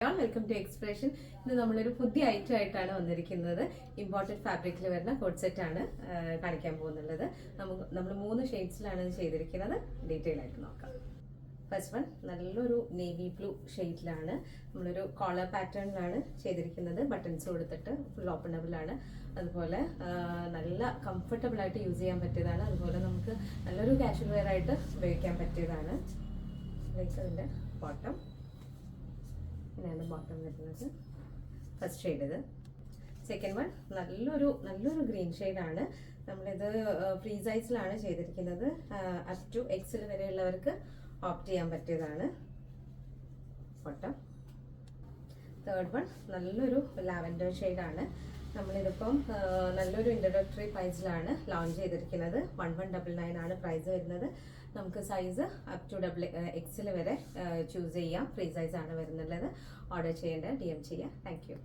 Welcome to expression. ഇന്ന് നമ്മളൊരു പുതിയ ഐറ്റം ആയിട്ടാണ് വന്നിരിക്കുന്നത്. ഇമ്പോർട്ടഡ് ഫാബ്രിക്കിൽ വരുന്ന കോഡ് സെറ്റ് ആണ് കാണിക്കാൻ പോകുന്നുള്ളത്. നമ്മൾ 3 ഷെയ്ഡ്സിലാണ് ഇത് ചെയ്തിരിക്കുന്നത്. ഡീറ്റെയിൽ ആയിട്ട് നോക്കാം. ഫസ്റ്റ് വൺ നല്ലൊരു നേവി ബ്ലൂ ഷെയ്ഡിലാണ് നമ്മളൊരു കോളർ പാറ്റേണിലാണ് ചെയ്തിരിക്കുന്നത്. ബട്ടൺസ് കൊടുത്തിട്ട് ഫുൾ ഓപ്പണബിൾ ആണ്. അതുപോലെ നല്ല കംഫർട്ടബിൾ ആയിട്ട് യൂസ് ചെയ്യാൻ പറ്റിയതാണ്. അതുപോലെ നമുക്ക് നല്ലൊരു കാഷ്വൽ വെയർ ആയിട്ട് ഉപയോഗിക്കാൻ പറ്റിയതാണ്. ലൈക്ക് അതിൻ്റെ ബോട്ടം, ഇങ്ങനെയാണ് ബോട്ടം വരുന്നത്. ഫസ്റ്റ് ഷെയ്ഡ് ഇത്. സെക്കൻഡ് വൺ നല്ലൊരു ഗ്രീൻ ഷെയ്ഡാണ്. നമ്മളിത് ഫ്രീ സൈസിലാണ് ചെയ്തിരിക്കുന്നത്. അപ് ടു എക്സൽ വരെയുള്ളവർക്ക് ഓപ്റ്റ് ചെയ്യാൻ പറ്റിയതാണ് ബോട്ടം. തേർഡ് വൺ നല്ലൊരു ലാവൻഡർ ഷെയ്ഡാണ്. നമ്മളിതിപ്പം നല്ലൊരു ഇൻട്രൊഡക്ടറി പ്രൈസിലാണ് ലോഞ്ച് ചെയ്തിരിക്കുന്നത്. 1199 ആണ് പ്രൈസ് വരുന്നത്. നമുക്ക് സൈസ് അപ് ടു XL വരെ ചൂസ് ചെയ്യാം. ഫ്രീ സൈസ് ആണ് വരുന്നുള്ളത്. ഓർഡർ ചെയ്യേണ്ടത് DM ചെയ്യാം. Thank you.